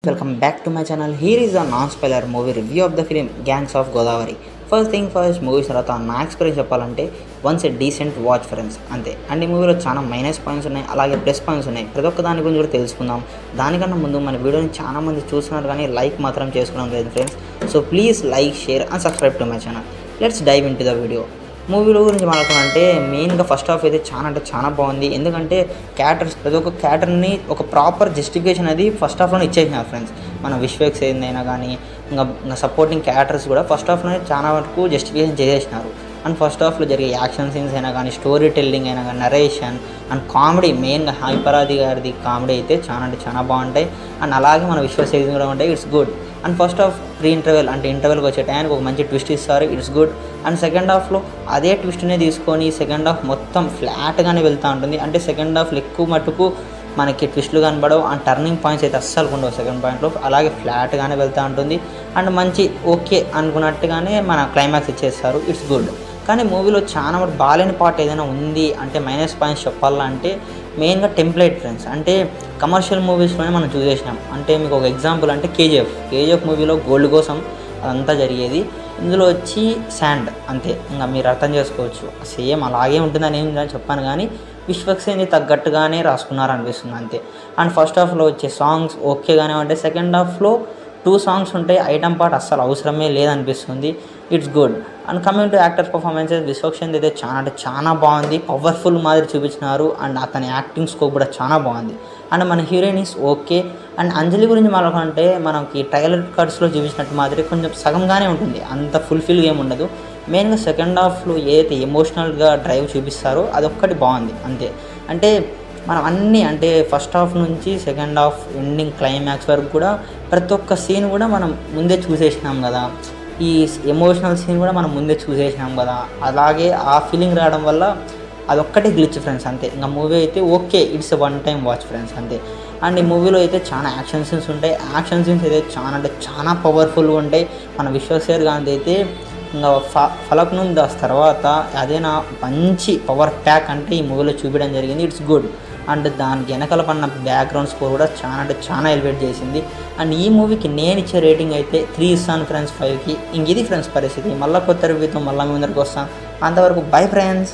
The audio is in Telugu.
Welcome back to my channel. Here is a non-spoiler movie review of the film Gangs of Godavari. First thing first, movie తర్వాత నా ఎక్స్పీరియన్స్ చెప్పాలంటే once a decent watch friends అంతే. అండ్ ఈ మూవీలో చాలా మైనస్ పాయింట్స్ ఉన్నాయి, అలాగే ప్లస్ పాయింట్స్ ఉన్నాయి. ప్రతి ఒక్క దాని గురించి కూడా తెలుసుకుందాం. దానికన్నా ముందు మన వీడియోని చాలా మంది చూస్తున్నారు కానీ లైక్ మాత్రం చేసుకున్నాం లేదు friends. So please like, share and subscribe to my channel. Let's dive into the video. మూవీలో గురించి మాట్లాడాలంటే మెయిన్గా ఫస్ట్ హాఫ్ అయితే చాలా బాగుంది. ఎందుకంటే క్యారెక్టర్స్ ప్రతి ఒక్క క్యారెక్టర్ని ఒక ప్రాపర్ జస్టిఫికేషన్ అది ఫస్ట్ హాఫ్లోనే ఇచ్చేసినారు ఫ్రెండ్స్. మన విశ్వేక్స్ ఏందైనా కానీ ఇంకా సపోర్టింగ్ క్యారెక్టర్స్ కూడా ఫస్ట్ హాఫ్లోనే చాలా వరకు జస్టిఫికేషన్ చేసేసినారు. అండ్ ఫస్ట్ హాఫ్లో జరిగే యాక్షన్ సీన్స్ అయినా కానీ, స్టోరీ టెల్లింగ్ అయినా కానీ, నరేషన్ అండ్ కామెడీ, మెయిన్గా హైపరాది గారిది కామెడీ అయితే చాలా బాగుంటాయి. అండ్ అలాగే మన విశ్వసేన్ కూడా ఉంటాయి. It's good. And first half pre interval అంటే ఇంటర్వెల్కి వచ్చే టైంకి ఒక మంచి ట్విస్ట్ ఇస్తారు. It's good. అండ్ సెకండ్ హాఫ్లో అదే ట్విస్ట్నే తీసుకొని సెకండ్ హాఫ్ మొత్తం ఫ్లాట్గానే వెళ్తూ ఉంటుంది. అంటే సెకండ్ హాఫ్లో ఎక్కువ మటుకు మనకి ట్విస్ట్లు కనబడవు. అండ్ టర్నింగ్ పాయింట్స్ అయితే అస్సలు ఉండవు సెకండ్ పాయింట్లో. అలాగే ఫ్లాట్గానే వెళ్తూ ఉంటుంది. అండ్ మంచి ఓకే అనుకున్నట్టుగానే మన క్లైమాక్స్ ఇచ్చేస్తారు. It's good. కానీ మూవీలో చాలా బాలేని పార్ట్ ఏదైనా ఉంది అంటే మైనస్ పాయింట్స్ చెప్పాలంటే మెయిన్గా టెంప్లెట్ ఫ్రెండ్స్. అంటే కమర్షియల్ మూవీస్లోనే మనం చూసేసినాం. అంటే మీకు ఒక ఎగ్జాంపుల్ అంటే కేజీఎఫ్ మూవీలో గోల్డ్ కోసం అదంతా జరిగేది. ఇందులో వచ్చి శాండ్ అంతే. ఇంకా మీరు అర్థం చేసుకోవచ్చు, సేమ్ అలాగే ఉంటుందని ఏం చెప్పాను కానీ విశ్వక్సేన్కి తగ్గట్టుగానే రాసుకున్నారు అనిపిస్తుంది అంతే. అండ్ ఫస్ట్ హాఫ్లో వచ్చే సాంగ్స్ ఓకేగానే ఉంటాయి. సెకండ్ హాఫ్లో 2 సాంగ్స్ ఉంటాయి. ఐటమ్ పార్ట్ అస్సలు అవసరమే లేదనిపిస్తుంది. It's good. And coming to actors performances, Vishwaksen అయితే చాలా బాగుంది. పవర్ఫుల్ మాదిరి చూపించినారు. అండ్ అతని యాక్టింగ్ స్కోప్ కూడా చాలా బాగుంది. అండ్ మన heroine is okay. And Anjali గురించి మాట్లాడుకుంటే మనకి ట్రైలర్ కట్స్లో చూపించినట్టు మాదిరి కొంచెం సగంగానే ఉంటుంది, అంత ఫుల్ఫిల్గా ఏమి ఉండదు. మెయిన్గా సెకండ్ హాఫ్లో ఏదైతే ఎమోషనల్గా డ్రైవ్ చూపిస్తారో అదొక్కటి బాగుంది అంతే. అంటే మనం అన్నీ అంటే ఫస్ట్ హాఫ్ నుంచి సెకండ్ హాఫ్ ఎండింగ్ క్లైమాక్స్ వరకు కూడా ప్రతి ఒక్క సీన్ కూడా మనం ముందే చూసేసినాం కదా. ఈ ఎమోషనల్ సీన్ కూడా మనం ముందే చూసేసినాం కదా. అలాగే ఆ ఫీలింగ్ రావడం వల్ల అదొక్కటే గ్లిచ్ ఫ్రెండ్స్ అంతే. ఇంకా మూవీ అయితే okay, it's one time watch friends అంతే. అండ్ ఈ మూవీలో అయితే చాలా యాక్షన్ సీన్స్ ఉంటాయి. యాక్షన్ సీన్స్ అయితే చాలా పవర్ఫుల్గా ఉంటాయి. మన విశ్వసేన్ గాంధీ అయితే ఇంకా ఫలక్నుంద్ దాస్ తర్వాత అదేనా మంచి పవర్ ప్యాక్ అంటే ఈ మూవీలో చూపించడం జరిగింది. It's good. అండ్ దానికి వెనకాల పడిన బ్యాక్గ్రౌండ్ స్కోర్ కూడా చాలా ఎలివేట్ చేసింది. అండ్ ఈ మూవీకి నేను ఇచ్చే రేటింగ్ అయితే 3 ఇస్తాను ఫ్రెండ్స్ 5కి. ఇంక ఇది ఫ్రెండ్స్ పరిస్థితి. మళ్ళీ కొత్త రివ్యూతో మళ్ళీ మీ ముందరికి వస్తాను. అంతవరకు బై ఫ్రెండ్స్.